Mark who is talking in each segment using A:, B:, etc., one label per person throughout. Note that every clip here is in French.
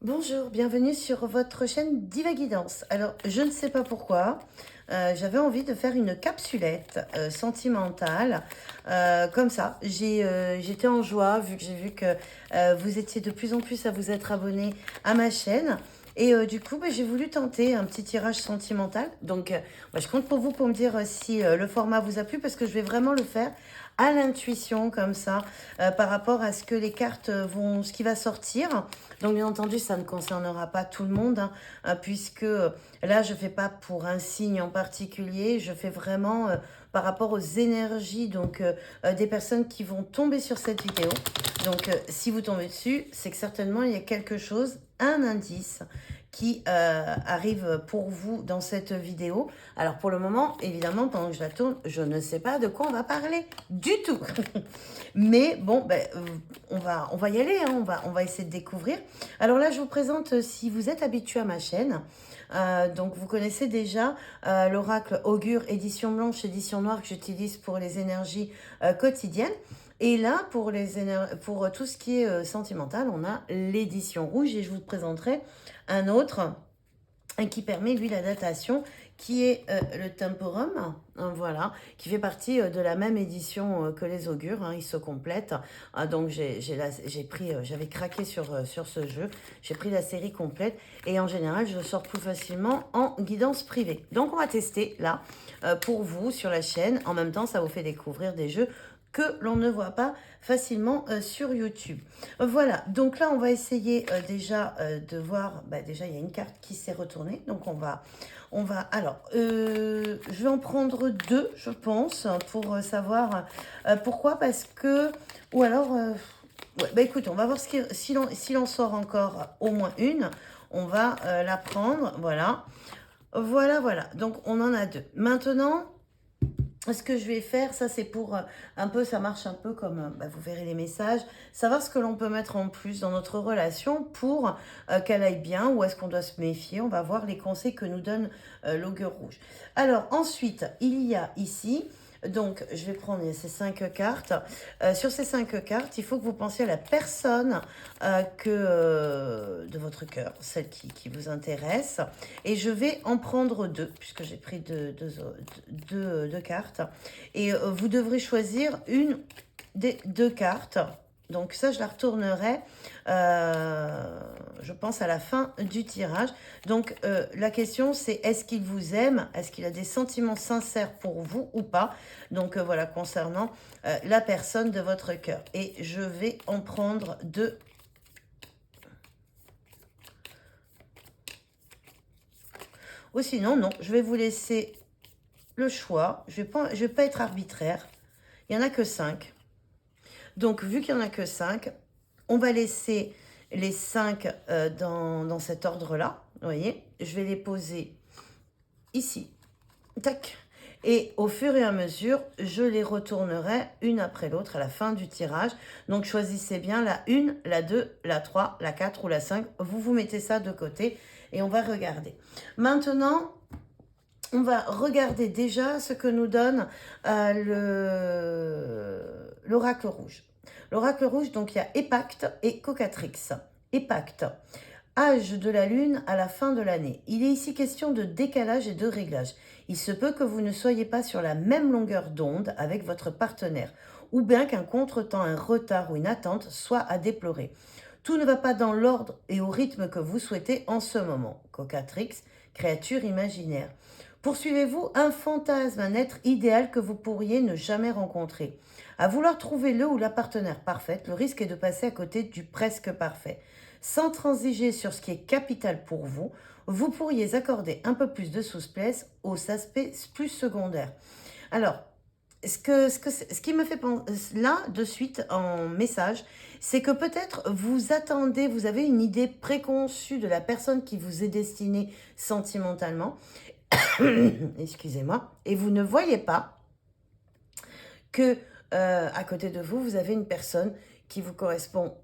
A: Bonjour, bienvenue sur votre chaîne Diva Guidance. Alors, je ne sais pas pourquoi, j'avais envie de faire une capsulette sentimentale, comme ça. J'étais en joie vu que j'ai vu que vous étiez de plus en plus à vous être abonné à ma chaîne. Et du coup, bah, j'ai voulu tenter un petit tirage sentimental. Donc, bah, je compte pour vous pour me dire si le format vous a plu parce que je vais vraiment le faire à l'intuition comme ça, par rapport à ce que les cartes vont, ce qui va sortir. Donc, bien entendu, ça ne concernera pas tout le monde, hein, puisque là, je ne fais pas pour un signe en particulier, je fais vraiment par rapport aux énergies donc, des personnes qui vont tomber sur cette vidéo. Donc, si vous tombez dessus, c'est que certainement, il y a quelque chose, un indice qui arrive pour vous dans cette vidéo. Alors, pour le moment, évidemment, pendant que je la tourne, je ne sais pas de quoi on va parler du tout. Mais bon, ben, on va y aller, hein, on va essayer de découvrir. Alors là, je vous présente, si vous êtes habitué à ma chaîne, donc vous connaissez déjà l'oracle Augure édition blanche, édition noire que j'utilise pour les énergies quotidiennes. Et là, pour tout ce qui est sentimental, on a l'édition rouge et je vous présenterai un autre qui permet, lui, la datation, qui est le temporum, voilà, qui fait partie de la même édition que les augures, hein, ils se complètent. Donc j'avais craqué sur ce jeu, j'ai pris la série complète et en général je sors plus facilement en guidance privée. Donc on va tester là pour vous sur la chaîne, en même temps ça vous fait découvrir des jeux que l'on ne voit pas facilement sur YouTube. Voilà, donc là on va essayer déjà de voir, bah, déjà il y a une carte qui s'est retournée, donc alors, je vais en prendre deux, je pense, pour savoir pourquoi, parce que, ou alors, ouais, bah écoute, on va voir si l'on sort encore au moins une, on va la prendre, voilà, voilà, donc on en a deux. Maintenant, ce que je vais faire, ça c'est pour un peu, ça marche un peu comme, bah, vous verrez les messages, savoir ce que l'on peut mettre en plus dans notre relation pour qu'elle aille bien, ou est-ce qu'on doit se méfier. On va voir les conseils que nous donne l'augure rouge. Alors ensuite, il y a ici, donc je vais prendre ces 5 cartes. Sur ces 5 cartes, il faut que vous pensiez à la personne de votre cœur, celle qui vous intéresse. Et je vais en prendre deux, puisque j'ai pris deux cartes. Et vous devrez choisir une des deux cartes. Donc ça, je la retournerai, je pense, à la fin du tirage. Donc la question, c'est est-ce qu'il vous aime? Est-ce qu'il a des sentiments sincères pour vous ou pas? Donc voilà, concernant la personne de votre cœur. Et je vais en prendre deux. Ou sinon, non, je vais vous laisser le choix. Je vais pas être arbitraire. Il n'y en a que 5. Donc, vu qu'il n'y en a que 5, on va laisser les 5 dans cet ordre-là. Vous voyez, je vais les poser ici. Tac. Et au fur et à mesure, je les retournerai une après l'autre à la fin du tirage. Donc, choisissez bien la 1, la 2, la 3, la 4 ou la 5. Vous vous mettez ça de côté et on va regarder. Maintenant, on va regarder déjà ce que nous donne l'oracle rouge. L'oracle rouge, donc il y a Épacte et Cocatrix. Épacte, âge de la lune à la fin de l'année. Il est ici question de décalage et de réglage. Il se peut que vous ne soyez pas sur la même longueur d'onde avec votre partenaire, ou bien qu'un contretemps, un retard ou une attente soit à déplorer. Tout ne va pas dans l'ordre et au rythme que vous souhaitez en ce moment. Cocatrix, créature imaginaire. Poursuivez-vous un fantasme, un être idéal que vous pourriez ne jamais rencontrer. À vouloir trouver le ou la partenaire parfaite, le risque est de passer à côté du presque parfait. Sans transiger sur ce qui est capital pour vous, vous pourriez accorder un peu plus de souplesse aux aspects plus secondaires. Alors, ce qui me fait penser là, de suite, en message, c'est que peut-être vous attendez, vous avez une idée préconçue de la personne qui vous est destinée sentimentalement, excusez-moi, et vous ne voyez pas que à côté de vous, vous avez une personne qui vous correspond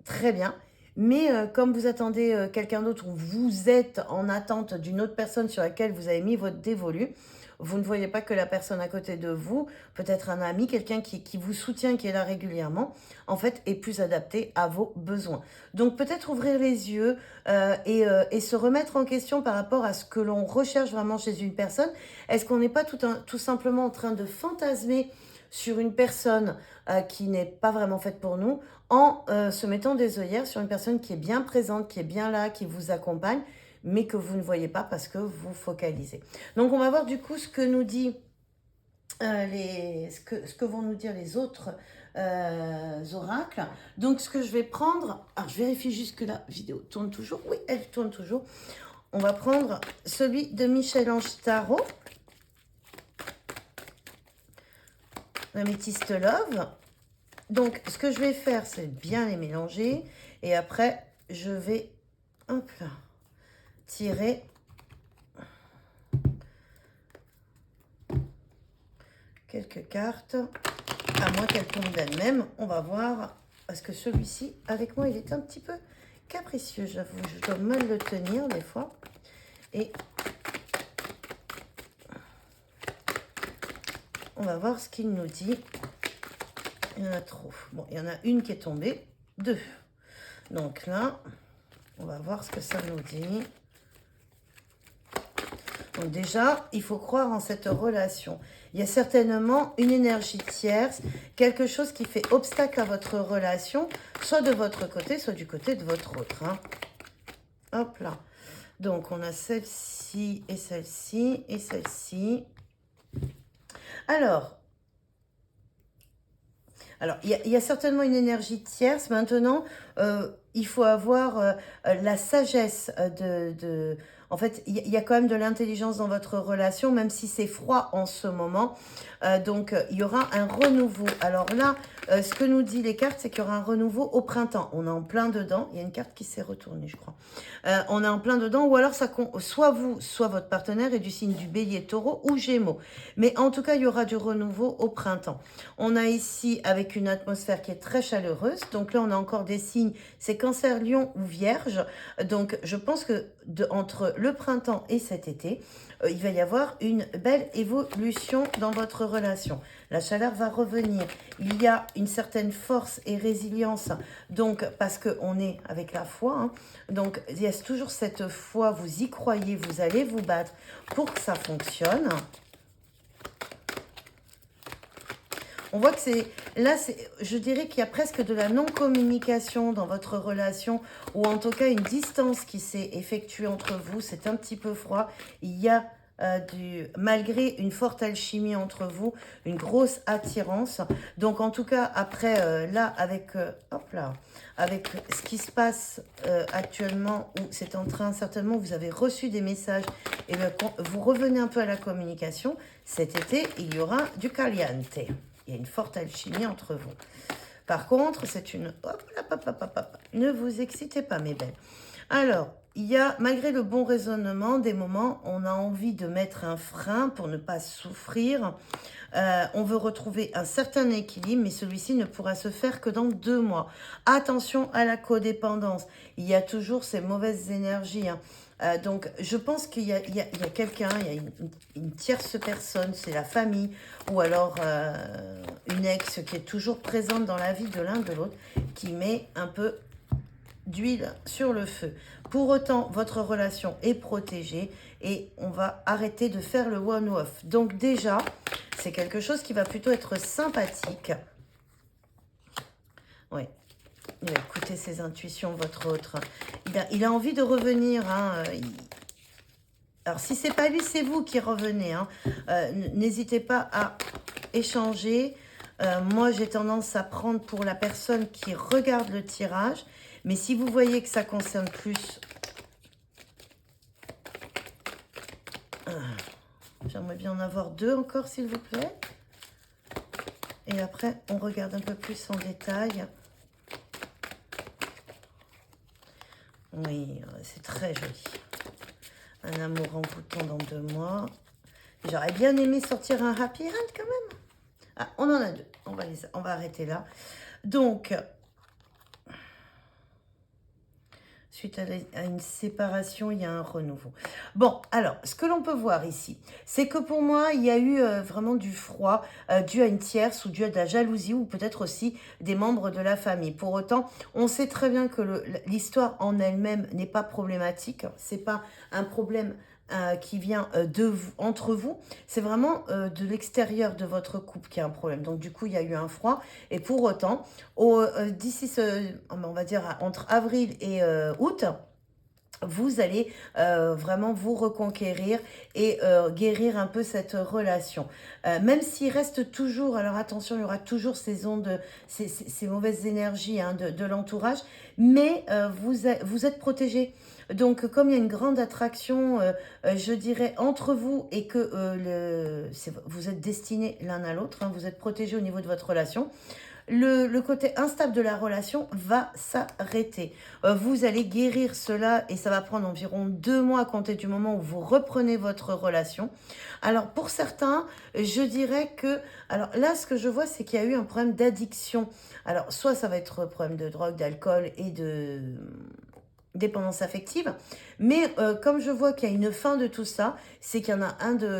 A: très bien, mais comme vous attendez quelqu'un d'autre ou vous êtes en attente d'une autre personne sur laquelle vous avez mis votre dévolu, vous ne voyez pas que la personne à côté de vous, peut-être un ami, quelqu'un qui vous soutient, qui est là régulièrement, en fait, est plus adapté à vos besoins. Donc, peut-être ouvrir les yeux et se remettre en question par rapport à ce que l'on recherche vraiment chez une personne. Est-ce qu'on n'est pas tout simplement en train de fantasmer sur une personne qui n'est pas vraiment faite pour nous, en se mettant des œillères sur une personne qui est bien présente, qui est bien là, qui vous accompagne, mais que vous ne voyez pas parce que vous focalisez. Donc on va voir du coup ce que nous dit ce que vont nous dire les autres oracles. Donc ce que je vais prendre, alors je vérifie juste que la vidéo tourne toujours. Oui, elle tourne toujours. On va prendre celui de Michel-Ange Tarot, l'améthyste Love. Donc ce que je vais faire, c'est bien les mélanger et après je vais hop là, tirer quelques cartes, à moins qu'elles tombent d'elles-mêmes. On va voir, parce que celui-ci, avec moi, il est un petit peu capricieux, j'avoue. Je dois mal le tenir des fois. Et on va voir ce qu'il nous dit. Il y en a trop. Bon, il y en a une qui est tombée, deux. Donc là, on va voir ce que ça nous dit. Donc déjà, il faut croire en cette relation. Il y a certainement une énergie tierce, quelque chose qui fait obstacle à votre relation, soit de votre côté, soit du côté de votre autre. Hein. Hop là. Donc, on a celle-ci et celle-ci et celle-ci. Alors, il y a certainement une énergie tierce. Maintenant, il faut avoir la sagesse En fait, il y a quand même de l'intelligence dans votre relation, même si c'est froid en ce moment. Donc, il y aura un renouveau. Alors là, ce que nous dit les cartes, c'est qu'il y aura un renouveau au printemps. On est en plein dedans. Il y a une carte qui s'est retournée, je crois. On est en plein dedans, ou alors soit vous, soit votre partenaire est du signe du Bélier, Taureau ou Gémeaux. Mais en tout cas, il y aura du renouveau au printemps. On a ici avec une atmosphère qui est très chaleureuse. Donc là, on a encore des signes, c'est Cancer, Lion ou Vierge. Donc, je pense que entre le printemps et cet été, il va y avoir une belle évolution dans votre relation. La chaleur va revenir. Il y a une certaine force et résilience, donc parce qu'on est avec la foi. Hein, donc, il y a toujours cette foi, vous y croyez, vous allez vous battre pour que ça fonctionne. On voit que je dirais qu'il y a presque de la non-communication dans votre relation, ou en tout cas une distance qui s'est effectuée entre vous. C'est un petit peu froid. Il y a malgré une forte alchimie entre vous, une grosse attirance. Donc en tout cas, après, là, avec ce qui se passe actuellement, où c'est en train, certainement, vous avez reçu des messages, et bien, quand vous revenez un peu à la communication, cet été, il y aura du caliente. Il y a une forte alchimie entre vous. Par contre, c'est une... Ne vous excitez pas, mes belles. Alors, il y a, malgré le bon raisonnement, des moments, on a envie de mettre un frein pour ne pas souffrir. On veut retrouver un certain équilibre, mais celui-ci ne pourra se faire que dans 2 mois. Attention à la codépendance. Il y a toujours ces mauvaises énergies. Hein. Donc, je pense qu'il y a quelqu'un, il y a une tierce personne, c'est la famille, ou alors une ex qui est toujours présente dans la vie de l'un de l'autre, qui met un peu d'huile sur le feu. Pour autant, votre relation est protégée et on va arrêter de faire le one-off. Donc déjà, c'est quelque chose qui va plutôt être sympathique. Oui. Il va écouter ses intuitions, votre autre. Il a envie de revenir. Hein. Alors, si c'est pas lui, c'est vous qui revenez. Hein. N'hésitez pas à échanger. Moi, j'ai tendance à prendre pour la personne qui regarde le tirage. Mais si vous voyez que ça concerne plus... J'aimerais bien en avoir 2 encore, s'il vous plaît. Et après, on regarde un peu plus en détail. Oui, c'est très joli. Un amour envoûtant dans 2 mois. J'aurais bien aimé sortir un happy end quand même. Ah, on en a 2. On va arrêter là. Donc, Suite à une séparation, il y a un renouveau. Bon, alors, ce que l'on peut voir ici, c'est que pour moi, il y a eu vraiment du froid dû à une tierce ou dû à de la jalousie ou peut-être aussi des membres de la famille. Pour autant, on sait très bien que l'histoire en elle-même n'est pas problématique. C'est pas un problème qui vient de vous, entre vous. C'est vraiment de l'extérieur de votre couple qui a un problème. Donc, du coup, il y a eu un froid. Et pour autant, d'ici, on va dire, entre avril et août, vous allez vraiment vous reconquérir et guérir un peu cette relation. Même s'il reste toujours, alors attention, il y aura toujours ces ondes, ces mauvaises énergies hein, de l'entourage, mais vous êtes protégé. Donc, comme il y a une grande attraction, je dirais, entre vous et que vous êtes destinés l'un à l'autre, hein, vous êtes protégés au niveau de votre relation, le côté instable de la relation va s'arrêter. Vous allez guérir cela et ça va prendre environ 2 mois à compter du moment où vous reprenez votre relation. Alors pour certains, je dirais que... Alors là, ce que je vois, c'est qu'il y a eu un problème d'addiction. Alors soit ça va être un problème de drogue, d'alcool et de dépendance affective, mais comme je vois qu'il y a une fin de tout ça, c'est qu'il y en a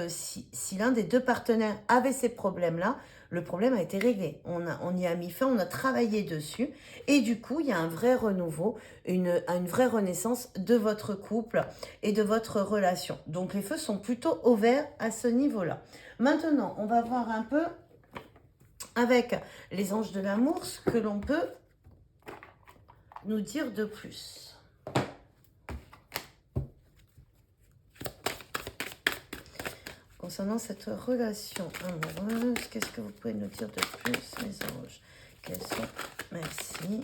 A: si l'un des deux partenaires avait ces problèmes-là, le problème a été réglé. On y a mis fin, on a travaillé dessus, et du coup, il y a un vrai renouveau, une vraie renaissance de votre couple et de votre relation. Donc les feux sont plutôt au vert à ce niveau-là. Maintenant, on va voir un peu avec les anges de l'amour ce que l'on peut nous dire de plus. Concernant cette relation amoureuse, qu'est-ce que vous pouvez nous dire de plus, mes anges? Quels sont... Merci.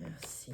A: Merci.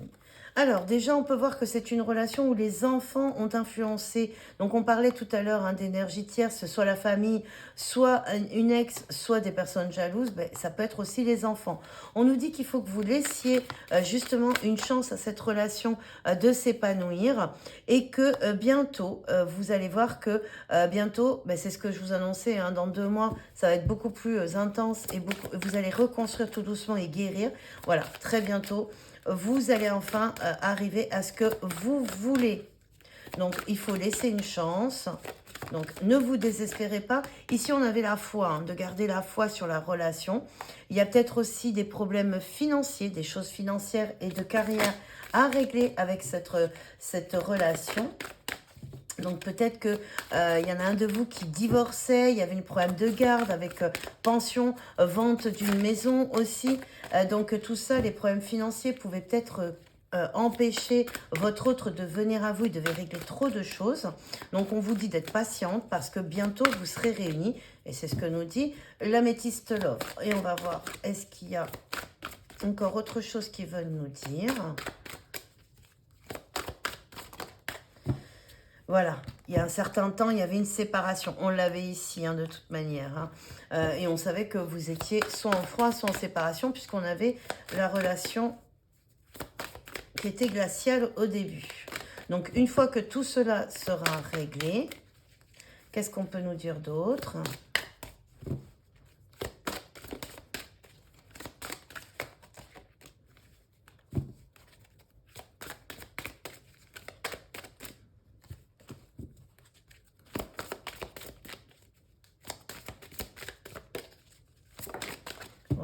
A: Alors, déjà, on peut voir que c'est une relation où les enfants ont influencé. Donc, on parlait tout à l'heure hein, d'énergie tierce, soit la famille, soit une ex, soit des personnes jalouses. Ben, ça peut être aussi les enfants. On nous dit qu'il faut que vous laissiez justement une chance à cette relation de s'épanouir et que bientôt, vous allez voir que bientôt, ben, c'est ce que je vous annonçais, hein, dans 2 mois, ça va être beaucoup plus intense et vous allez reconstruire tout doucement et guérir. Voilà, très bientôt. Vous allez enfin arriver à ce que vous voulez. Donc, il faut laisser une chance. Donc, ne vous désespérez pas. Ici, on avait la foi, hein, de garder la foi sur la relation. Il y a peut-être aussi des problèmes financiers, des choses financières et de carrière à régler avec cette relation. Donc peut-être qu'il y en a un de vous qui divorçait, il y avait un problème de garde avec pension, vente d'une maison aussi. Donc tout ça, les problèmes financiers pouvaient peut-être empêcher votre autre de venir à vous. Il devait régler trop de choses. Donc on vous dit d'être patiente parce que bientôt vous serez réunis. Et c'est ce que nous dit l'améthyste love. Et on va voir, est-ce qu'il y a encore autre chose qu'ils veulent nous dire ? Voilà, il y a un certain temps, il y avait une séparation. On l'avait ici, hein, de toute manière. Hein. Et on savait que vous étiez soit en froid, soit en séparation, puisqu'on avait la relation qui était glaciale au début. Donc, une fois que tout cela sera réglé, qu'est-ce qu'on peut nous dire d'autre ?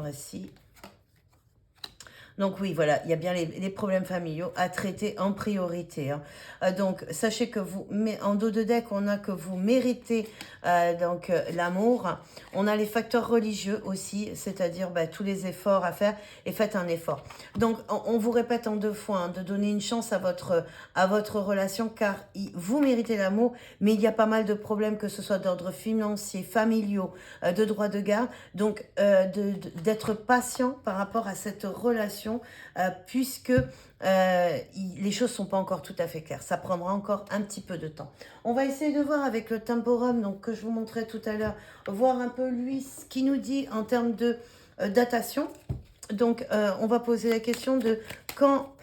A: Voici. Donc oui, voilà, il y a bien les problèmes familiaux à traiter en priorité. Hein. Donc, sachez que vous, en dos de deck, on a que vous méritez l'amour. On a les facteurs religieux aussi, c'est-à-dire tous les efforts à faire et faites un effort. Donc, on vous répète en 2 fois hein, de donner une chance à votre relation car vous méritez l'amour, mais il y a pas mal de problèmes que ce soit d'ordre financier, familiaux, de droit de garde. Donc, d'être patient par rapport à cette relation puisque les choses ne sont pas encore tout à fait claires. Ça prendra encore un petit peu de temps. On va essayer de voir avec le temporum donc, que je vous montrais tout à l'heure, voir un peu lui ce qu'il nous dit en termes de datation. Donc, on va poser la question de quand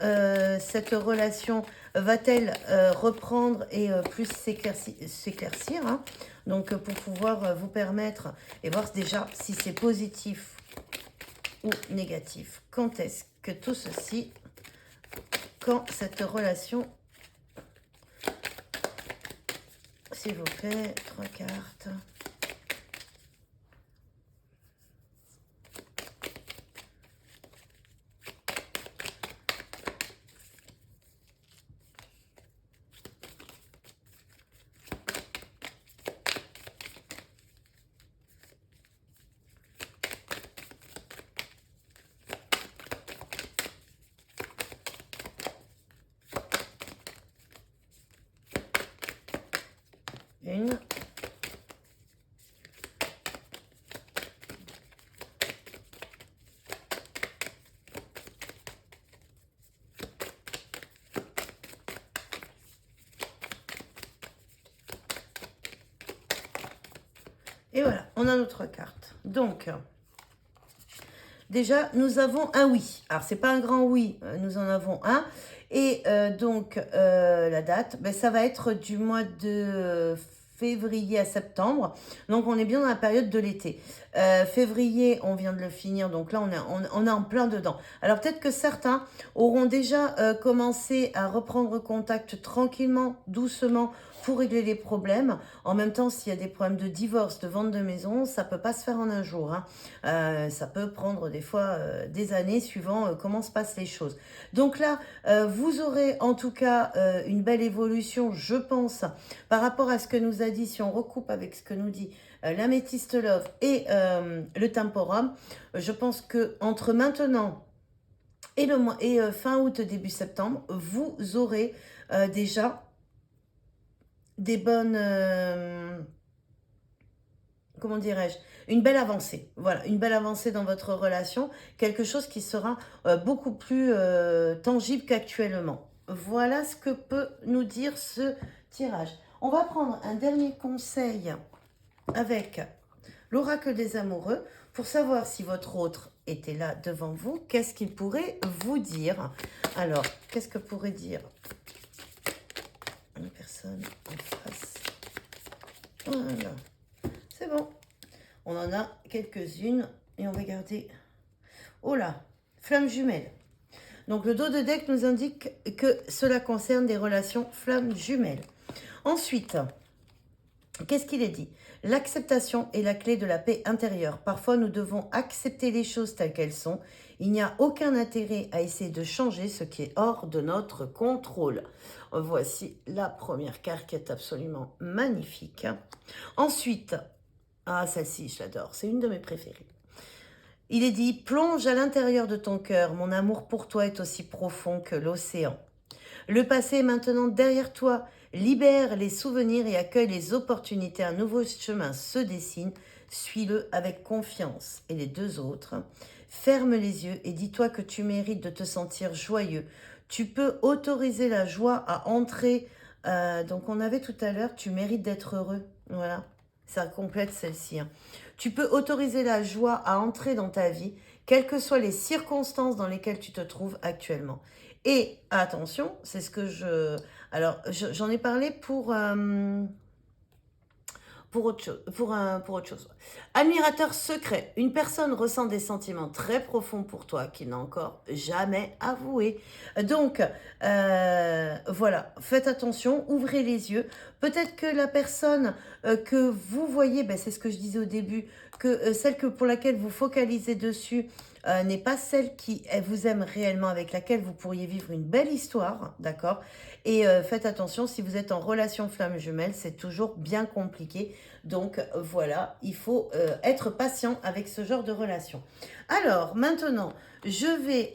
A: cette relation va-t-elle reprendre et plus s'éclaircir hein. Donc, pour pouvoir vous permettre et voir déjà si c'est positif ou négatif? Quand est-ce que tout ceci, quand cette relation, s'il vous plaît, 3 cartes. Une. Et voilà, on a notre carte. Donc, déjà, nous avons un oui. Alors, c'est pas un grand oui, nous en avons un. Et donc, la date, ben, ça va être du mois de février à septembre. Donc, on est bien dans la période de l'été. Février, on vient de le finir. Donc là, on est en plein dedans. Alors, peut-être que certains auront déjà commencé à reprendre contact tranquillement, doucement, pour régler les problèmes. En même temps, s'il y a des problèmes de divorce, de vente de maison, ça peut pas se faire en un jour. Ça peut prendre des fois des années suivant comment se passent les choses. Donc là, vous aurez en tout cas une belle évolution, je pense, par rapport à ce que nous a dit, si on recoupe avec ce que nous dit l'améthyste love et le temporum. Je pense que entre maintenant et le mois et fin août, début septembre, vous aurez déjà des bonnes, comment dirais-je, une belle avancée. Voilà, une belle avancée dans votre relation, quelque chose qui sera beaucoup plus tangible qu'actuellement. Voilà ce que peut nous dire ce tirage. On va prendre un dernier conseil avec l'oracle des amoureux pour savoir si votre autre était là devant vous. Qu'est-ce qu'il pourrait vous dire? Alors, qu'est-ce que pourrait dire une personne en face? Voilà, c'est bon. On en a quelques-unes et on va garder. Oh là, flamme jumelle. Donc le dos de deck nous indique que cela concerne des relations flammes jumelles. Ensuite, qu'est-ce qu'il est dit? L'acceptation est la clé de la paix intérieure. Parfois, nous devons accepter les choses telles qu'elles sont. Il n'y a aucun intérêt à essayer de changer ce qui est hors de notre contrôle. Voici la première carte qui est absolument magnifique. Ensuite, ah celle-ci, je l'adore, c'est une de mes préférées. Il est dit, plonge à l'intérieur de ton cœur, mon amour pour toi est aussi profond que l'océan. Le passé est maintenant derrière toi. Libère les souvenirs et accueille les opportunités. Un nouveau chemin se dessine. Suis-le avec confiance. Et les deux autres, ferme les yeux et dis-toi que tu mérites de te sentir joyeux. Tu peux autoriser la joie à entrer. Donc on avait tout à l'heure, tu mérites d'être heureux. Voilà, ça complète celle-ci. Tu peux autoriser la joie à entrer dans ta vie, quelles que soient les circonstances dans lesquelles tu te trouves actuellement. Et attention, c'est ce que je... Alors, j'en ai parlé pour autre chose, pour autre chose. Admirateur secret. Une personne ressent des sentiments très profonds pour toi qu'il n'a encore jamais avoué. Donc, voilà, faites attention, ouvrez les yeux. Peut-être que la personne que vous voyez, ben, c'est ce que je disais au début, que celle pour laquelle vous focalisez dessus n'est pas celle qui vous aime réellement, avec laquelle vous pourriez vivre une belle histoire, d'accord? Et faites attention, si vous êtes en relation flamme jumelle, c'est toujours bien compliqué. Donc voilà, il faut être patient avec ce genre de relation. Alors maintenant, je vais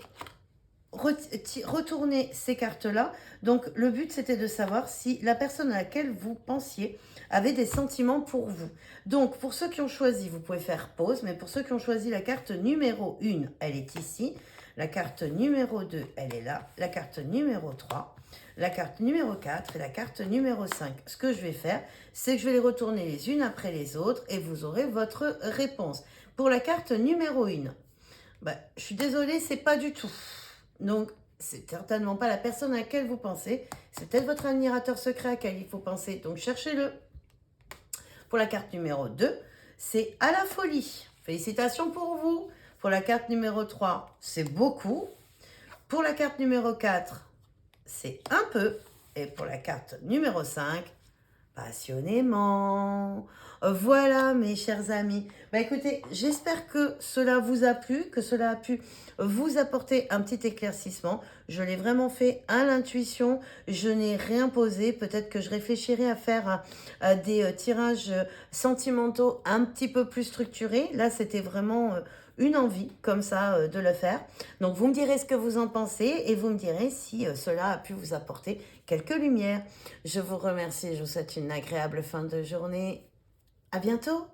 A: retourner ces cartes-là. Donc le but, c'était de savoir si la personne à laquelle vous pensiez avait des sentiments pour vous. Donc pour ceux qui ont choisi, vous pouvez faire pause, mais pour ceux qui ont choisi la carte numéro 1, elle est ici. La carte numéro 2, elle est là. La carte numéro 3, la carte numéro 4 et la carte numéro 5. Ce que je vais faire, c'est que je vais les retourner les unes après les autres et vous aurez votre réponse. Pour la carte numéro 1, ben, je suis désolée, c'est pas du tout. Donc, c'est certainement pas la personne à laquelle vous pensez. C'est peut-être votre admirateur secret à laquelle il faut penser. Donc, cherchez-le. Pour la carte numéro 2, c'est à la folie. Félicitations pour vous. Pour la carte numéro 3, c'est beaucoup. Pour la carte numéro 4, c'est un peu. Et pour la carte numéro 5, passionnément. Voilà, mes chers amis. Bah écoutez, j'espère que cela vous a plu, que cela a pu vous apporter un petit éclaircissement. Je l'ai vraiment fait à l'intuition. Je n'ai rien posé. Peut-être que je réfléchirai à faire des tirages sentimentaux un petit peu plus structurés. Là, c'était vraiment une envie comme ça de le faire. Donc, vous me direz ce que vous en pensez et vous me direz si cela a pu vous apporter quelques lumières. Je vous remercie, je vous souhaite une agréable fin de journée. À bientôt!